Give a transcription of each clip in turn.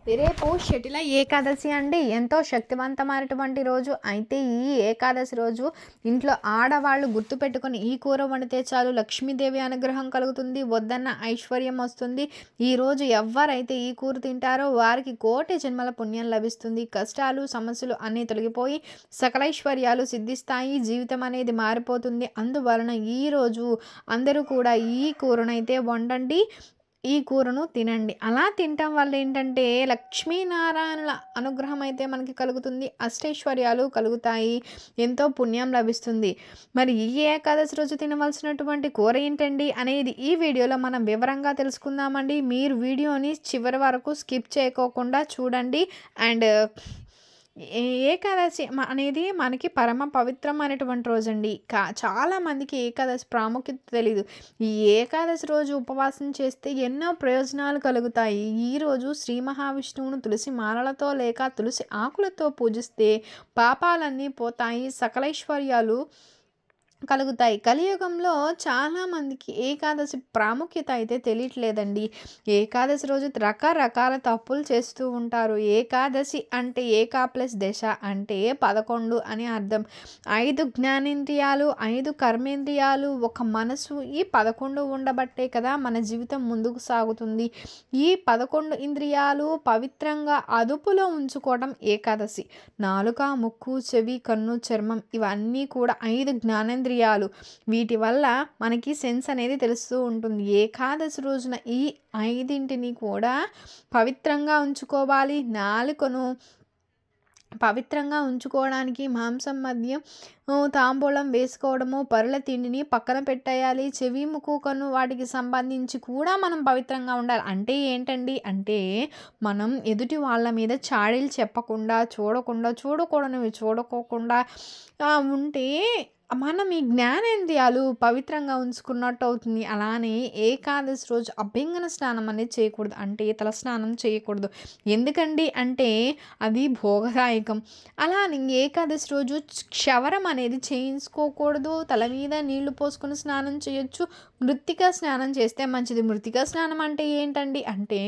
రేపు షటిల ఏకాదశి అండి. ఎంతో శక్తివంతమైనటువంటి రోజు. అయితే ఈ ఏకాదశి రోజు ఇంట్లో ఆడవాళ్ళు గుర్తుపెట్టుకొని ఈ కూర వండితే చాలు లక్ష్మీదేవి అనుగ్రహం కలుగుతుంది, వద్దన్న ఐశ్వర్యం వస్తుంది. ఈరోజు ఎవరైతే ఈ కూర తింటారో వారికి కోటి జన్మల పుణ్యం లభిస్తుంది. కష్టాలు సమస్యలు అన్నీ తొలగిపోయి సకలైశ్వర్యాలు సిద్ధిస్తాయి. జీవితం అనేది మారిపోతుంది. అందువలన ఈరోజు అందరూ కూడా ఈ కూరనైతే వండండి, ఈ కూరను తినండి. అలా తినటం వల్ల ఏంటంటే లక్ష్మీనారాయణుల అనుగ్రహం అయితే మనకి కలుగుతుంది, అష్టైశ్వర్యాలు కలుగుతాయి, ఎంతో పుణ్యం లభిస్తుంది. మరి ఈ ఏకాదశి రోజు తినవలసినటువంటి కూర ఏంటండి అనేది ఈ వీడియోలో మనం వివరంగా తెలుసుకుందామండి. మీరు వీడియోని చివరి వరకు స్కిప్ చేయకోకుండా చూడండి. అండ్ ఏకాదశి అనేది మనకి పరమ పవిత్రమైనటువంటి రోజండి. చాలామందికి ఏకాదశి ప్రాముఖ్యత తెలీదు. ఈ ఏకాదశి రోజు ఉపవాసం చేస్తే ఎన్నో ప్రయోజనాలు కలుగుతాయి. ఈరోజు శ్రీ మహావిష్ణువును తులసి మాలలతో లేక తులసి ఆకులతో పూజిస్తే పాపాలన్నీ పోతాయి, సకలైశ్వర్యాలు కలుగుతాయి. కలియుగంలో చాలామందికి ఏకాదశి ప్రాముఖ్యత అయితే తెలియట్లేదండి. ఏకాదశి రోజు రకరకాల తప్పులు చేస్తూ ఉంటారు. ఏకాదశి అంటే ఏకా ప్లస్ దశ అంటే 11 అని అర్థం. 5 జ్ఞానేంద్రియాలు, 5 కర్మేంద్రియాలు, ఒక మనసు, ఈ 11 ఉండబట్టే కదా మన జీవితం ముందుకు సాగుతుంది. ఈ 11 ఇంద్రియాలు పవిత్రంగా అదుపులో ఉంచుకోవడం ఏకాదశి. నాలుక, ముక్కు, చెవి, కన్ను, చర్మం ఇవన్నీ కూడా 5 జ్ఞానేంద్రియాలు. వీటి వల్ల మనకి సెన్స్ అనేది తెలుస్తూ ఉంటుంది. ఏకాదశి రోజున ఈ 5ంటిని కూడా పవిత్రంగా ఉంచుకోవాలి. నాలుకను పవిత్రంగా ఉంచుకోవడానికి మాంసం, మద్యం, తాంబూలం వేసుకోవడము, పరుల తిండిని పక్కన పెట్టేయాలి. చెవి, ముక్కు, కన్ను వాటికి సంబంధించి కూడా మనం పవిత్రంగా ఉండాలి. అంటే ఏంటండి అంటే మనం ఎదుటి వాళ్ళ మీద చాడీలు చెప్పకుండా, చూడకూడనివి చూడకోకుండా ఉంటే మనం ఈ జ్ఞానేంద్రియాలు పవిత్రంగా ఉంచుకున్నట్టు అవుతుంది. అలానే ఏకాదశి రోజు అభ్యంగన స్నానం అనేది చేయకూడదు. అంటే తల స్నానం చేయకూడదు. ఎందుకండి అంటే అది భోగదాయకం. అలానే ఏకాదశి రోజు క్షవరం అనేది చేయించుకోకూడదు. తల మీద నీళ్లు పోసుకొని స్నానం చేయొచ్చు. మృత్తికా స్నానం చేస్తే మంచిది. మృత్తికా స్నానం అంటే ఏంటండి అంటే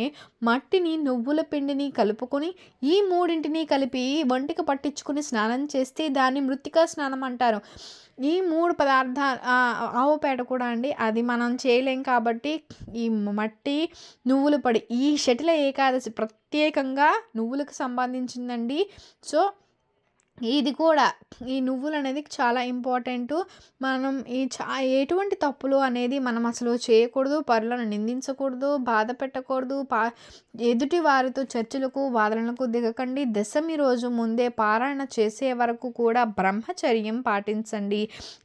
మట్టిని, నువ్వుల పిండిని కలుపుకొని ఈ మూడింటిని కలిపి ఒంటికి పట్టించుకుని స్నానం చేస్తే దాన్ని మృత్తికా స్నానం అంటారు. ఈ 3 పదార్థాలు, ఆవు పేడ కూడా అండి, అది మనం చేయలేం కాబట్టి ఈ మట్టి, నువ్వుల పొడి, ఈ షటిల ఏకాదశి ప్రత్యేకంగా నువ్వులకు సంబంధించిందండి. సో ఇది కూడా ఈ నువ్వులు అనేది చాలా ఇంపార్టెంటు. మనం ఎటువంటి తప్పులు అనేది మనం అసలు చేయకూడదు. పరులను నిందించకూడదు, బాధ పెట్టకూడదు. ఎదుటి వారితో చర్చలకు, వాదనలకు దిగకండి. దశమి రోజు ముందే పారాయణ చేసే వరకు కూడా బ్రహ్మచర్యం పాటించండి.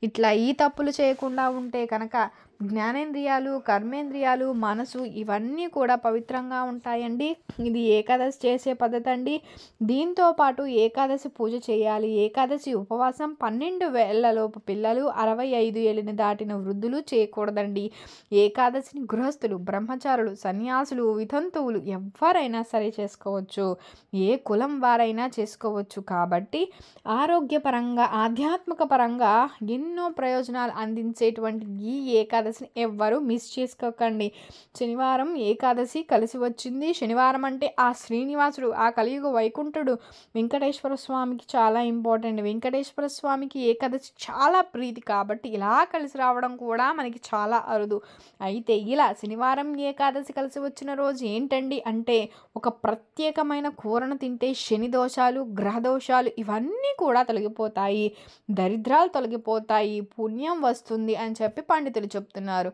ఇట్లా ఈ తప్పులు చేయకుండా ఉంటే కనుక జ్ఞానేంద్రియాలు, కర్మేంద్రియాలు, మనసు ఇవన్నీ కూడా పవిత్రంగా ఉంటాయండి. ఇది ఏకాదశి చేసే పద్ధతి అండి. దీంతో పాటు ఏకాదశి పూజ చేయాలి. ఏకాదశి ఉపవాసం 12 వేళ్లలోపు పిల్లలు, 65 ఏళ్ళని దాటిన వృద్ధులు చేయకూడదండి. ఏకాదశిని గృహస్థులు, బ్రహ్మచారులు, సన్యాసులు, వితంతువులు ఎవరైనా సరే చేసుకోవచ్చు. ఏ కులం వారైనా చేసుకోవచ్చు. కాబట్టి ఆరోగ్యపరంగా, ఆధ్యాత్మిక పరంగా ఎన్నో ప్రయోజనాలు అందించేటువంటి ఈ ఏకాదశిని ఎవ్వరూ మిస్ చేసుకోకండి. శనివారం ఏకాదశి కలిసి వచ్చింది. శనివారం అంటే ఆ శ్రీనివాసుడు, ఆ కలియుగ వైకుంఠుడు వెంకటేశ్వర స్వామికి చాలా ఇంపార్టెంట్. వెంకటేశ్వర స్వామికి ఏకాదశి చాలా ప్రీతి కాబట్టి ఇలా కలిసి రావడం కూడా మనకి చాలా అరుదు. అయితే ఇలా శనివారం ఏకాదశి కలిసి వచ్చిన రోజు ఏంటండి అంటే ఒక ప్రత్యేకమైన కూరను తింటే శని దోషాలు, గ్రహ దోషాలు ఇవన్నీ కూడా తొలగిపోతాయి, దరిద్రాలు తొలగిపోతాయి, పుణ్యం వస్తుంది అని చెప్పి పండితులు చెప్తున్నారు.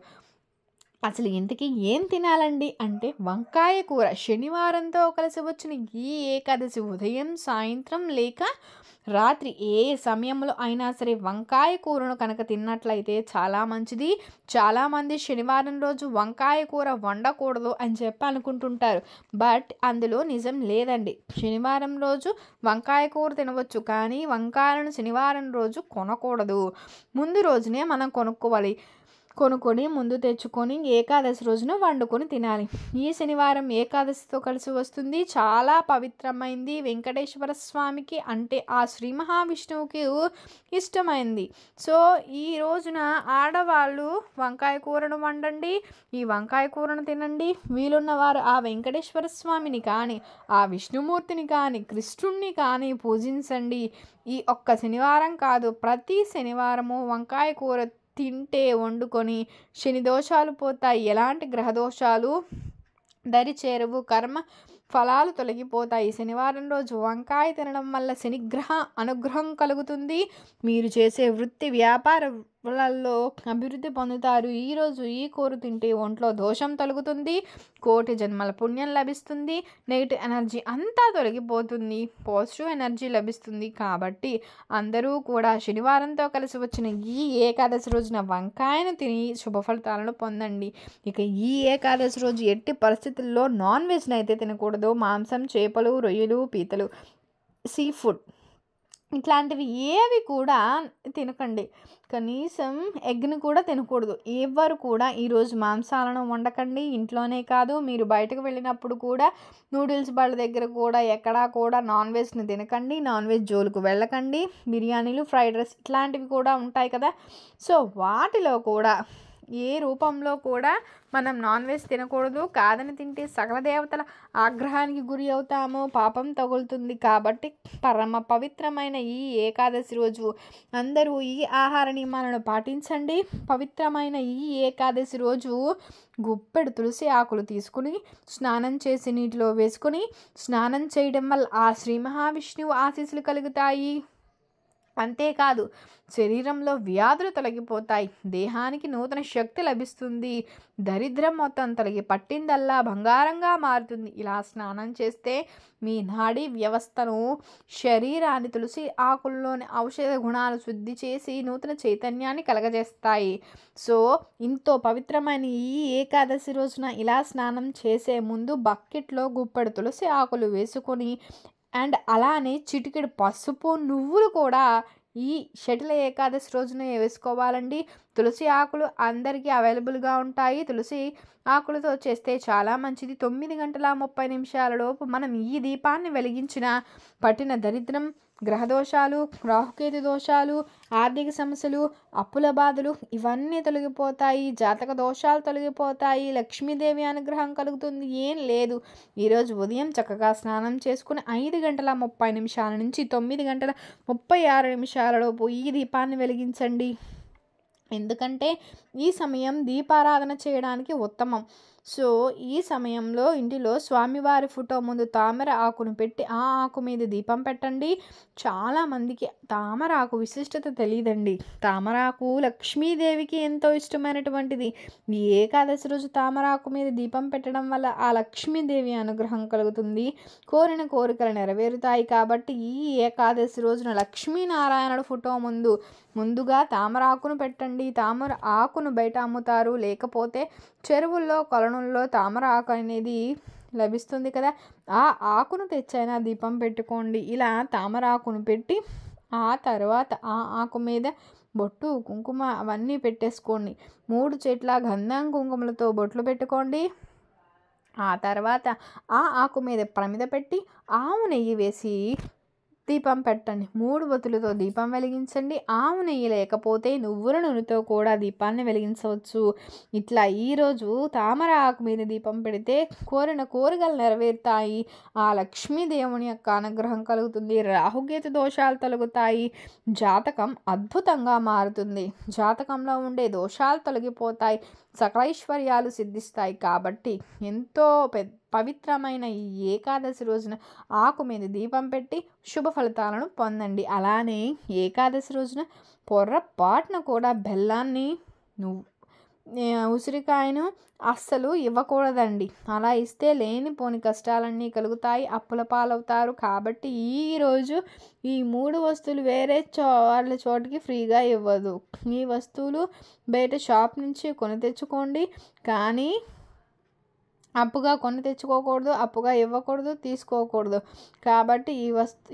అసలు ఇంతకీ ఏం తినాలండి అంటే వంకాయ కూర. శనివారంతో కలిసి వచ్చిన ఈ ఏకాదశి ఉదయం, సాయంత్రం లేక రాత్రి ఏ సమయంలో అయినా సరే వంకాయ కూరను కనుక తిన్నట్లయితే చాలా మంచిది. చాలామంది శనివారం రోజు వంకాయ కూర వండకూడదు అని చెప్పి అనుకుంటుంటారు. బట్ అందులో నిజం లేదండి. శనివారం రోజు వంకాయ కూర తినవచ్చు, కానీ వంకాయలను శనివారం రోజు కొనకూడదు. ముందు రోజునే మనం కొనుక్కోవాలి. కొనుక్కొని ముందు తెచ్చుకొని ఏకాదశి రోజున వండుకొని తినాలి. ఈ శనివారం ఏకాదశితో కలిసి వస్తుంది. చాలా పవిత్రమైంది. వెంకటేశ్వర స్వామికి అంటే ఆ శ్రీ మహావిష్ణువుకి ఇష్టమైంది. సో ఈ రోజున ఆడవాళ్ళు వంకాయ కూరను వండండి. ఈ వంకాయ కూరను తినండి. వీలున్నవారు ఆ వెంకటేశ్వర స్వామిని కానీ ఆ విష్ణుమూర్తిని కానీ కృష్ణుణ్ణి కానీ పూజించండి. ఈ ఒక్క శనివారం కాదు, ప్రతి శనివారము వంకాయ కూర తింటే వండుకొని శని దోషాలు పోతాయి. ఎలాంటి గ్రహ దోషాలు దరి చేరువు. కర్మ ఫలాలు తొలగిపోతాయి. శనివారం రోజు వంకాయ తినడం వల్ల శనిగ్రహ అనుగ్రహం కలుగుతుంది. మీరు చేసే వృత్తి వ్యాపారాలలో అభివృద్ధి పొందుతారు. ఈరోజు ఈ కూర తింటే ఒంట్లో దోషం తొలగుతుంది. కోటి జన్మల పుణ్యం లభిస్తుంది. నెగిటివ్ ఎనర్జీ అంతా తొలగిపోతుంది. పాజిటివ్ ఎనర్జీ లభిస్తుంది. కాబట్టి అందరూ కూడా శనివారంతో కలిసి వచ్చిన ఈ ఏకాదశి రోజున వంకాయను తిని శుభ ఫలితాలను పొందండి. ఇక ఈ ఏకాదశి రోజు ఎట్టి పరిస్థితుల్లో నాన్ వెజ్ని అయితే తినకూడదు. మాంసం, చేపలు, రొయ్యలు, పీతలు, సీ ఫుడ్ ఇట్లాంటివి ఏవి కూడా తినకండి. కనీసం ఎగ్ని కూడా తినకూడదు. ఎవరు కూడా ఈరోజు మాంసాలను వండకండి. ఇంట్లోనే కాదు, మీరు బయటకు వెళ్ళినప్పుడు కూడా నూడిల్స్ బళ్ళ దగ్గర కూడా ఎక్కడా కూడా నాన్ వెజ్ని తినకండి. నాన్ వెజ్ జోలికి వెళ్ళకండి. బిర్యానీలు, ఫ్రైడ్ రైస్ ఇట్లాంటివి కూడా ఉంటాయి కదా. సో వాటిలో కూడా ఏ రూపంలో కూడా మనం నాన్ వెజ్ తినకూడదు. కాదని తింటే సకల దేవతల ఆగ్రహానికి గురి అవుతాము, పాపం తగులుతుంది. కాబట్టి పరమ పవిత్రమైన ఈ ఏకాదశి రోజు అందరూ ఈ ఆహార నియమాలను పాటించండి. పవిత్రమైన ఈ ఏకాదశి రోజు గుప్పెడు తులసి ఆకులు తీసుకుని స్నానం చేసి నీటిలో వేసుకుని స్నానం చేయడం వల్ల ఆ శ్రీ మహావిష్ణువు ఆశీస్సులు కలుగుతాయి. అంతేకాదు శరీరంలో వ్యాధులు తొలగిపోతాయి. దేహానికి నూతన శక్తి లభిస్తుంది. దరిద్రం మొత్తం తొలగి పట్టిందల్లా బంగారంగా మారుతుంది. ఇలా స్నానం చేస్తే మీ నాడీ వ్యవస్థను, శరీరాన్ని తులసి ఆకుల్లోని ఔషధ గుణాలు శుద్ధి చేసి నూతన చైతన్యాన్ని కలగజేస్తాయి. సో ఇంతో పవిత్రమైన ఈ ఏకాదశి రోజున ఇలా స్నానం చేసే ముందు బకెట్లో గుప్పెడు తులసి ఆకులు వేసుకొని అండ్ అలానే చిటికెడు పసుపు, నువ్వులు కూడా ఈ షటిల ఏకాదశి రోజున వేసుకోవాలండి. తులసి ఆకులు అందరికీ అవైలబుల్గా ఉంటాయి. తులసి ఆకులతో చేస్తే చాలా మంచిది. 9 గంటల 30 నిమిషాల లోపు మనం ఈ దీపాన్ని వెలిగించిన పట్టిన దరిద్రం, గ్రహదోషాలు, రాహుకేతు దోషాలు, ఆర్థిక సమస్యలు, అప్పుల బాధలు ఇవన్నీ తొలగిపోతాయి. జాతక దోషాలు తొలగిపోతాయి. లక్ష్మీదేవి అనుగ్రహం కలుగుతుంది. ఏం లేదు, ఈరోజు ఉదయం చక్కగా స్నానం చేసుకుని 5 గంటల 30 నిమిషాల నుంచి 9 గంటల 36 నిమిషాలలోపు ఈ దీపాన్ని వెలిగించండి. ఎందుకంటే ఈ సమయం దీపారాధన చేయడానికి ఉత్తమం. సో ఈ సమయంలో ఇంటిలో స్వామివారి ఫోటో ముందు తామర ఆకును పెట్టి ఆ ఆకు మీద దీపం పెట్టండి. చాలామందికి తామర ఆకు విశిష్టత తెలియదండి. తామరాకు లక్ష్మీదేవికి ఎంతో ఇష్టమైనటువంటిది. ఈ ఏకాదశి రోజు తామరాకు మీద దీపం పెట్టడం వల్ల ఆ లక్ష్మీదేవి అనుగ్రహం కలుగుతుంది. కోరిన కోరికలు నెరవేరుతాయి. కాబట్టి ఈ ఏకాదశి రోజున లక్ష్మీనారాయణుడు ఫోటో ముందుగా తామరాకును పెట్టండి. తామర ఆకును బయట అమ్ముతారు, లేకపోతే చెరువుల్లో, కొలనుల్లో తామర ఆకు అనేది లభిస్తుంది కదా, ఆ ఆకును తెచ్చైనా దీపం పెట్టుకోండి. ఇలా తామర ఆకును పెట్టి ఆ తర్వాత ఆ ఆకు మీద బొట్టు, కుంకుమ అవన్నీ పెట్టేసుకోండి. 3 చెట్ల గంధం కుంకుమలతో బొట్లు పెట్టుకోండి. ఆ తర్వాత ఆ ఆకు మీద ప్రమిద పెట్టి ఆవు నెయ్యి వేసి దీపం పెట్టండి. 3 ఒత్తులతో దీపం వెలిగించండి. ఆవు నెయ్యి లేకపోతే నువ్వుల నూనెతో కూడా దీపాన్ని వెలిగించవచ్చు. ఇట్లా ఈరోజు తామర ఆకు మీద దీపం పెడితే కోరిన కోరికలు నెరవేరుతాయి. ఆ లక్ష్మీదేవుని యొక్క అనుగ్రహం కలుగుతుంది. రాహుకేతు దోషాలు తొలగుతాయి. జాతకం అద్భుతంగా మారుతుంది. జాతకంలో ఉండే దోషాలు తొలగిపోతాయి. సకలైశ్వర్యాలు సిద్ధిస్తాయి. కాబట్టి ఎంతో పవిత్రమైన ఈ ఏకాదశి రోజున ఆకు మీద దీపం పెట్టి శుభ ఫలితాలను పొందండి. అలానే ఏకాదశి రోజున పొర్రపాటున కూడా బెల్లాన్ని, ఉసిరికాయను అస్సలు ఇవ్వకూడదండి. అలా ఇస్తే లేనిపోని కష్టాలన్నీ కలుగుతాయి, అప్పుల పాలవుతారు. కాబట్టి ఈరోజు ఈ 3 వస్తువులు వేరే వాళ్ళ చోటికి ఫ్రీగా ఇవ్వదు. ఈ వస్తువులు బయట షాప్ నుంచి కొని తెచ్చుకోండి. కానీ అప్పుగా కొని తెచ్చుకోకూడదు, అప్పుగా ఇవ్వకూడదు, తీసుకోకూడదు. కాబట్టి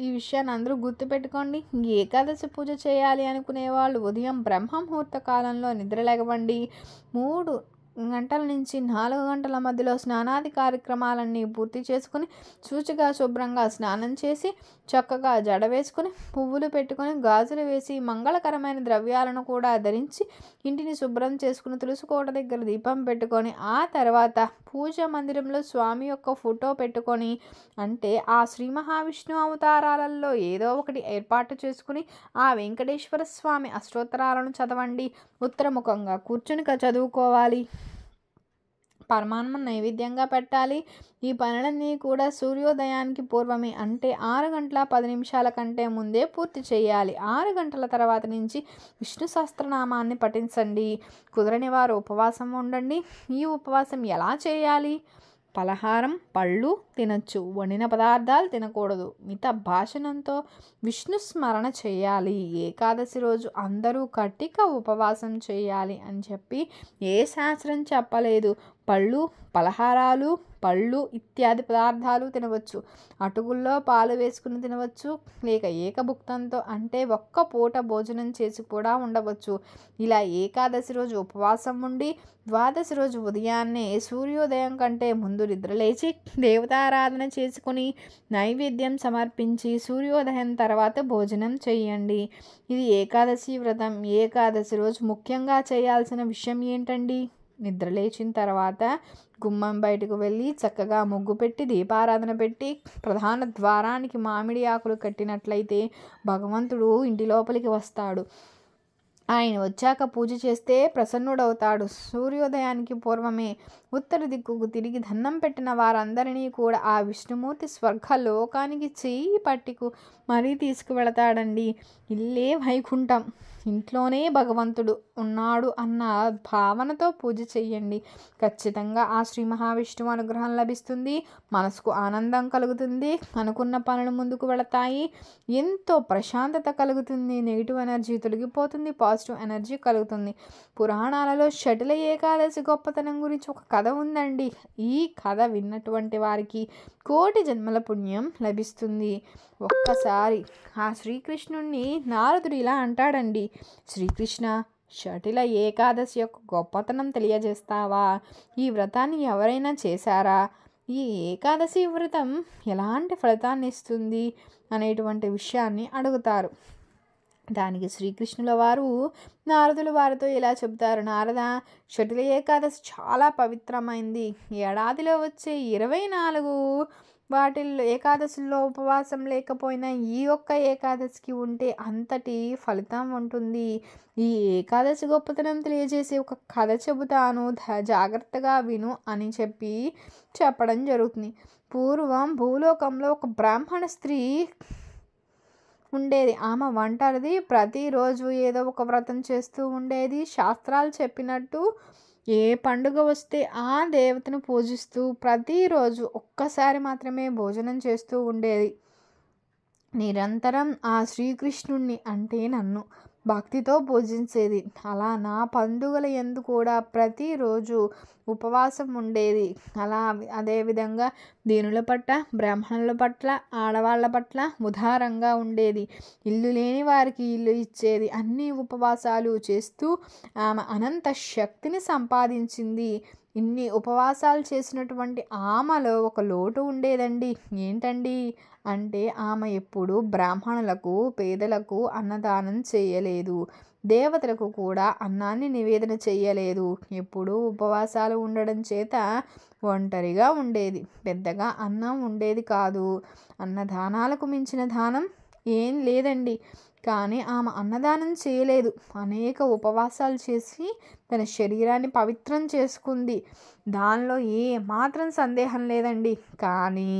ఈ విషయాన్ని అందరూ గుర్తుపెట్టుకోండి. ఏకాదశి పూజ చేయాలి అనుకునే వాళ్ళు ఉదయం బ్రహ్మ ముహూర్త కాలంలో నిద్రలేగవండి. 3 గంటల నుంచి 4 గంటల మధ్యలో స్నానాది కార్యక్రమాలన్నీ పూర్తి చేసుకుని శుచిగా శుభ్రంగా స్నానం చేసి చక్కగా జడ వేసుకుని పువ్వులు పెట్టుకొని గాజులు వేసి మంగళకరమైన ద్రవ్యాలను కూడా ధరించి ఇంటిని శుభ్రం చేసుకుని తులసి కోట దగ్గర దీపం పెట్టుకొని ఆ తర్వాత పూజ మందిరంలో స్వామి యొక్క ఫోటో పెట్టుకొని, అంటే ఆ శ్రీ మహావిష్ణు అవతారాలలో ఏదో ఒకటి ఏర్పాటు చేసుకుని ఆ వెంకటేశ్వర స్వామి అష్టోత్తరాలను చదవండి. ఉత్తరముఖంగా కూర్చుని చదువుకోవాలి. పరమాన్నం నైవేద్యంగా పెట్టాలి. ఈ పనులన్నీ కూడా సూర్యోదయానికి పూర్వమే, అంటే 6 గంటల 10 నిమిషాల కంటే ముందే పూర్తి చేయాలి. 6 గంటల తర్వాత నుంచి విష్ణు సహస్రనామాన్ని పఠించండి. కుదరని వారు ఉపవాసం ఉండండి. ఈ ఉపవాసం ఎలా చేయాలి? పలహారం, పళ్ళు తినచ్చు, వండిన పదార్థాలు తినకూడదు. మిత భాషణంతో విష్ణు స్మరణ చేయాలి. ఏకాదశి రోజు అందరూ కట్టిక ఉపవాసం చేయాలి అని చెప్పి ఏ శాస్త్రం చెప్పలేదు. పళ్ళు, పలహారాలు, పళ్ళు ఇత్యాది పదార్థాలు తినవచ్చు. అటుకుల్లో పాలు వేసుకుని తినవచ్చు, లేక ఏకభుక్తంతో అంటే ఒక్క పూట భోజనం చేసి కూడా ఉండవచ్చు. ఇలా ఏకాదశి రోజు ఉపవాసం ఉండి ద్వాదశి రోజు ఉదయాన్నే సూర్యోదయం కంటే ముందు నిద్రలేచి దేవతారాధన చేసుకుని నైవేద్యం సమర్పించి సూర్యోదయం తర్వాత భోజనం చేయండి. ఇది ఏకాదశి వ్రతం. ఏకాదశి రోజు ముఖ్యంగా చేయాల్సిన విషయం ఏంటండి? నిద్రలేచిన తర్వాత గుమ్మం బయటకు వెళ్ళి చక్కగా ముగ్గు పెట్టి దీపారాధన పెట్టి ప్రధాన ద్వారానికి మామిడి ఆకులు కట్టినట్లయితే భగవంతుడు ఇంటి లోపలికి వస్తాడు. ఆయన వచ్చాక పూజ చేస్తే ప్రసన్నుడవుతాడు. సూర్యోదయానికి పూర్వమే ఉత్తర దిక్కుకు తిరిగి దండం పెట్టిన వారందరినీ కూడా ఆ విష్ణుమూర్తి స్వర్గలోకానికి చెయ్యి పట్టుకు మరీ తీసుకువెళతాడండి. ఇల్లే వైకుంఠం, ఇంట్లోనే భగవంతుడు ఉన్నాడు అన్న భావనతో పూజ చెయ్యండి. ఖచ్చితంగా ఆ శ్రీ మహావిష్ణువు అనుగ్రహం లభిస్తుంది. మనసుకు ఆనందం కలుగుతుంది. అనుకున్న పనులు ముందుకు వెళతాయి. ఎంతో ప్రశాంతత కలుగుతుంది. నెగిటివ్ ఎనర్జీ తొలగిపోతుంది. పాజిటివ్ ఎనర్జీ కలుగుతుంది. పురాణాలలో షటిల ఏకాదశి గొప్పతనం గురించి ఒక కథ ఉందండి. ఈ కథ విన్నటువంటి వారికి కోటి జన్మల పుణ్యం లభిస్తుంది. ఒక్కసారి ఆ శ్రీకృష్ణుణ్ణి నారదుడు ఇలా అంటాడండి, శ్రీకృష్ణ, షటిల ఏకాదశి యొక్క గొప్పతనం తెలియజేస్తావా? ఈ వ్రతాన్ని ఎవరైనా చేశారా? ఈ ఏకాదశి వ్రతం ఎలాంటి ఫలితాన్ని ఇస్తుంది అనేటువంటి విషయాన్ని అడుగుతారు. దానికి శ్రీకృష్ణుల వారు నారదుల వారితో ఇలా చెబుతారు, నారద, షటిల ఏకాదశి చాలా పవిత్రమైంది. ఏడాదిలో వచ్చే 24 వాటిల్లో ఏకాదశిలో ఉపవాసం లేకపోయినా ఈ ఒక్క ఏకాదశికి ఉంటే అంతటి ఫలితం ఉంటుంది. ఈ ఏకాదశి గొప్పతనం తెలియజేసే ఒక కథ చెబుతాను, జాగ్రత్తగా విను అని చెప్పడం జరుగుతుంది. పూర్వం భూలోకంలో ఒక బ్రాహ్మణ స్త్రీ ఉండేది. ఆమె ఒంటరిది. ప్రతిరోజు ఏదో ఒక వ్రతం చేస్తూ ఉండేది. శాస్త్రాలు చెప్పినట్టు ఏ పండుగ వస్తే ఆ దేవతను పూజిస్తూ ప్రతిరోజు ఒక్కసారి మాత్రమే భోజనం చేస్తూ ఉండేది. నిరంతరం ఆ శ్రీకృష్ణుణ్ణి అంటే నన్ను భక్తితో పూజించేది. అలా నా పండుగల యందు కూడా ప్రతిరోజు ఉపవాసం ఉండేది. అదేవిధంగా దీనుల పట్ల, బ్రాహ్మణుల పట్ల, ఆడవాళ్ళ పట్ల ఉదారంగా ఉండేది. ఇల్లు లేని వారికి ఇల్లు ఇచ్చేది. అన్ని ఉపవాసాలు చేస్తూ ఆమె అనంత శక్తిని సంపాదించింది. ఇన్ని ఉపవాసాలు చేసినటువంటి ఆమెలో ఒక లోటు ఉండేదండి. ఏంటండి అంటే ఆమె ఎప్పుడు బ్రాహ్మణులకు, పేదలకు అన్నదానం చేయలేదు. దేవతలకు కూడా అన్నాన్ని నివేదన చేయలేదు. ఎప్పుడూ ఉపవాసాలు ఉండడం చేత ఒంటరిగా ఉండేది. పెద్దగా అన్నం ఉండేది కాదు. అన్నదానాలకు మించిన దానం ఏం లేదండి. కానీ ఆమె అన్నదానం చేయలేదు. అనేక ఉపవాసాలు చేసి తన శరీరాన్ని పవిత్రం చేసుకుంది. దానిలో ఏ మాత్రం సందేహం లేదండి. కానీ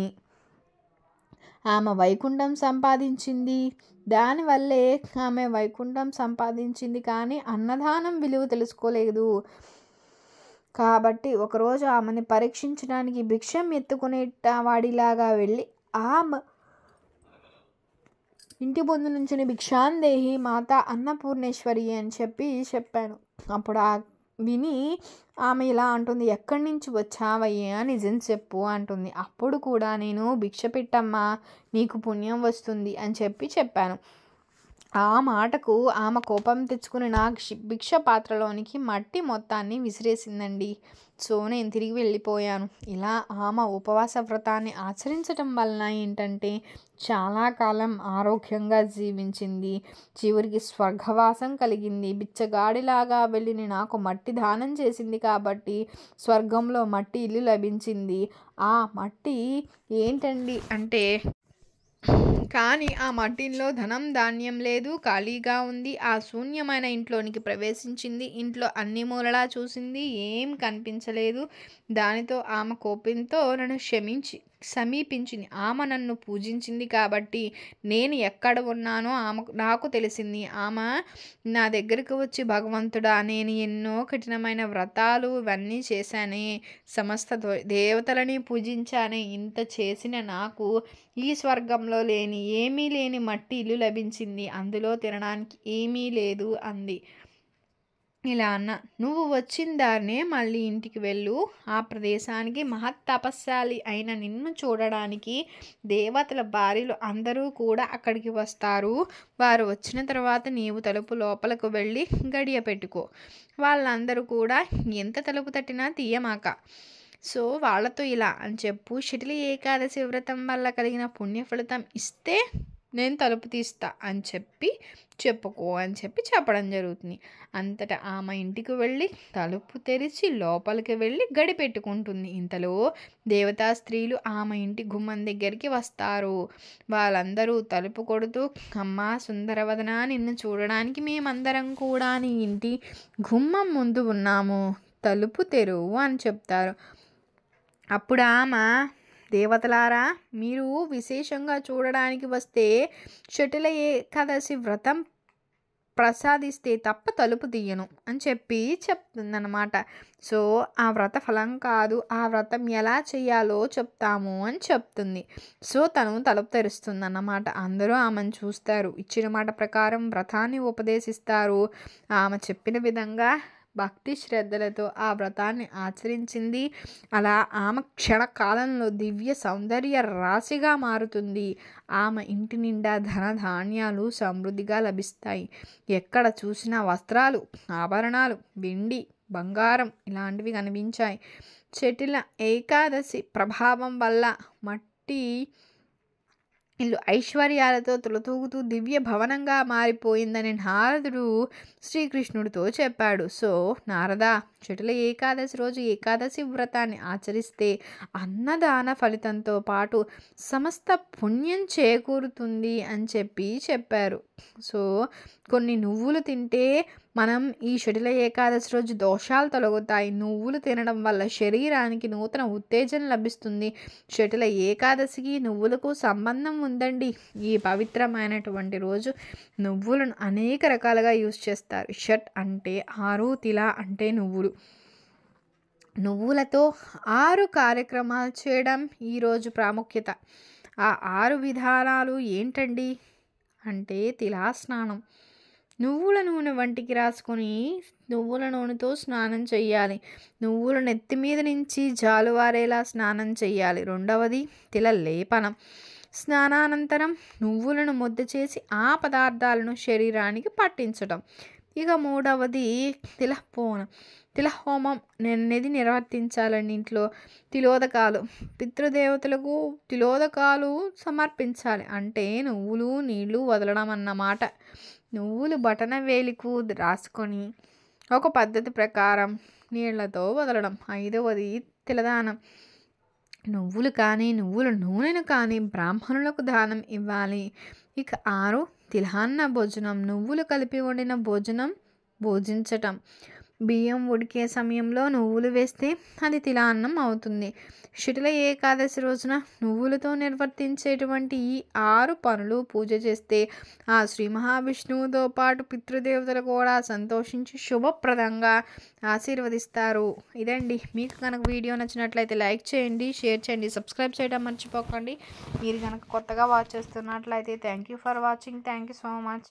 ఆమె వైకుంఠం సంపాదించింది. దానివల్లే ఆమె వైకుంఠం సంపాదించింది, కానీ అన్నదానం విలువ తెలుసుకోలేదు. కాబట్టి ఒకరోజు ఆమెని పరీక్షించడానికి భిక్షం ఎత్తుకునే వాడిలాగా వెళ్ళి ఆమె ఇంటి ముందు నుంచి భిక్షాందేహి మాత అన్నపూర్ణేశ్వరి అని చెప్పాను. అప్పుడు ఆ విని ఆమె ఇలా అంటుంది, "ఎక్కడి నుంచి వచ్చావయ్యా నిజం చెప్పు" అంటుంది. అప్పుడు కూడా నేను "భిక్ష పెట్టమ్మా నీకు పుణ్యం వస్తుంది" అని చెప్పాను. ఆ మాటకు ఆమె కోపం తెచ్చుకుని నా భిక్ష పాత్రలోనికి మట్టి మొత్తాన్ని విసిరేసిందండి. సో నేను తిరిగి వెళ్ళిపోయాను. ఇలా ఆమె ఉపవాస వ్రతాన్ని ఆచరించటం వలన ఏంటంటే చాలా కాలం ఆరోగ్యంగా జీవించింది. చివరికి స్వర్గవాసం కలిగింది. బిచ్చగాడిలాగా వెళ్ళి నాకు మట్టి దానం చేసింది కాబట్టి స్వర్గంలో మట్టి ఇల్లు లభించింది. ఆ మట్టి ఏంటండి అంటే కానీ ఆ మట్టిలో ధనం ధాన్యం లేదు, ఖాళీగా ఉంది. ఆ శూన్యమైన ఇంట్లోనికి ప్రవేశించింది. ఇంట్లో అన్ని మూలలా చూసింది, ఏం కనిపించలేదు. దానితో ఆమె కోపంతో నన్ను సమీపించింది. ఆమె నన్ను పూజించింది కాబట్టి నేను ఎక్కడ ఉన్నానో నాకు తెలిసింది. ఆమె నా దగ్గరకు వచ్చి, "భగవంతుడా, నేను ఎన్నో కఠినమైన వ్రతాలు ఇవన్నీ చేశానే, సమస్త దేవతలని పూజించానే, ఇంత చేసిన నాకు ఈ స్వర్గంలో ఏమీ లేని మట్టి ఇల్లు లభించింది. అందులో తినడానికి ఏమీ లేదు" అంది. ఇలా అన్న, "నువ్వు వచ్చిన దారినే మళ్ళీ ఇంటికి వెళ్ళు. ఆ ప్రదేశానికి మహత్తపస్శాలి అయిన నిన్ను చూడడానికి దేవతల భార్యలు అందరూ కూడా అక్కడికి వస్తారు. వారు వచ్చిన తర్వాత నీవు తలుపు లోపలకు వెళ్ళి గడియ పెట్టుకో. వాళ్ళందరూ కూడా ఎంత తలుపు తట్టినా తీయమాక. సో వాళ్ళతో ఇలా అని చెప్పు, శటిలి ఏకాదశి వ్రతం వల్ల కలిగిన పుణ్య ఫలితం ఇస్తే నేను తలుపు తీస్తా అని చెప్పుకో" అని చెప్పడం జరుగుతుంది. అంతటా ఆమె ఇంటికి వెళ్ళి తలుపు తెరిచి లోపలికి వెళ్ళి గడి పెట్టుకుంటుంది. ఇంతలో దేవతా స్త్రీలు ఆమె ఇంటి గుమ్మం దగ్గరికి వస్తారు. వాళ్ళందరూ తలుపు కొడుతూ, "అమ్మా సుందరవదన, నిన్ను చూడడానికి మేమందరం కూడా నీ ఇంటి గుమ్మం ముందు ఉన్నాము, తలుపు తెరువు" అని చెప్తారు. అప్పుడు ఆమె, "దేవతలారా, మీరు విశేషంగా చూడడానికి వస్తే శటిల ఏకాదశి వ్రతం ప్రసాదిస్తే తప్ప తలుపు తీయను" అని చెప్తుందన్నమాట. సో ఆ వ్రత ఫలం కాదు, ఆ వ్రతం ఎలా చేయాలో చెప్తాము అని చెప్తుంది. సో తను తలుపు తెరుస్తుందన్నమాట. అందరూ ఆమెను చూస్తారు. ఇచ్చిన మాట ప్రకారం వ్రతాన్ని ఉపదేశిస్తారు. ఆమె చెప్పిన విధంగా భక్తి శ్రద్ధలతో ఆ వ్రతాన్ని ఆచరించింది. అలా ఆమె క్షణకాలంలో దివ్య సౌందర్య రాశిగా మారుతుంది. ఆమె ఇంటి నిండా ధనధాన్యాలు సమృద్ధిగా లభిస్తాయి. ఎక్కడ చూసినా వస్త్రాలు, ఆభరణాలు, వెండి, బంగారం ఇలాంటివి కనిపించాయి. శటిల ఏకాదశి ప్రభావం వల్ల మట్టి ఇల్లు ఐశ్వర్యాలతో తులతూగుతూ దివ్య భవనంగా మారిపోయిందని నారదుడు శ్రీకృష్ణుడితో చెప్పాడు. సో నారదా, శటిల ఏకాదశి రోజు ఏకాదశి వ్రతాన్ని ఆచరిస్తే అన్నదాన ఫలితంతో పాటు సమస్త పుణ్యం చేకూరుతుంది అని చెప్పారు. సో కొన్ని నువ్వులు తింటే మనం ఈ శటిల ఏకాదశి రోజు దోషాలు తొలగుతాయి. నువ్వులు తినడం వల్ల శరీరానికి నూతన ఉత్తేజన లభిస్తుంది. శటిల ఏకాదశికి నువ్వులకు సంబంధం ఉందండి. ఈ పవిత్రమైనటువంటి రోజు నువ్వులను అనేక రకాలుగా యూజ్ చేస్తారు. షట్ అంటే 6, తిల అంటే నువ్వులు. నువ్వులతో 6 కార్యక్రమాలు చేయడం ఈరోజు ప్రాముఖ్యత. ఆ 6 విధానాలు ఏంటండి అంటే తిలా స్నానం. నువ్వుల నూనె వంటికి రాసుకొని నువ్వుల నూనెతో స్నానం చేయాలి. నువ్వుల నెత్తి మీద నుంచి జాలువారేలా స్నానం చేయాలి. రెండవది తిల లేపనం. స్నానానంతరం నువ్వులను ముద్ద చేసి ఆ పదార్థాలను శరీరానికి పట్టించడం. ఇక మూడవది తిలహోమం. తిలహోమం అనేది నిర్వర్తించాలండి ఇంట్లో. తిలోదకాలు, పితృదేవతలకు తిలోదకాలు సమర్పించాలి. అంటే నువ్వులు నీళ్లు వదలడం అన్నమాట. నువ్వులు బటన వేలికు రాసుకొని ఒక పద్ధతి ప్రకారం నీళ్లతో వదలడం. 5వది తిలదానం. నువ్వులు కానీ నువ్వుల నూనెను కానీ బ్రాహ్మణులకు దానం ఇవ్వాలి. ఇక 6 తిలాన్న భోజనం. నువ్వులు కలిపి వండిన భోజనం భోజించటం. బియ్యం ఉడికే సమయంలో నువ్వులు వేస్తే అది తిలాన్నం అవుతుంది. శటిల ఏకాదశి రోజున నువ్వులతో నిర్వర్తించేటువంటి ఈ 6 పనులు పూజ చేస్తే ఆ శ్రీ మహావిష్ణువుతో పాటు పితృదేవతలు కూడా సంతోషించి శుభప్రదంగా ఆశీర్వదిస్తారు. ఇదండి. మీకు కనుక వీడియో నచ్చినట్లయితే లైక్ చేయండి, షేర్ చేయండి, సబ్స్క్రైబ్ చేయడం మర్చిపోకండి. మీరు కనుక కొత్తగా వాచ్ చేస్తున్నట్లయితే thank you for watching. Thank you so much.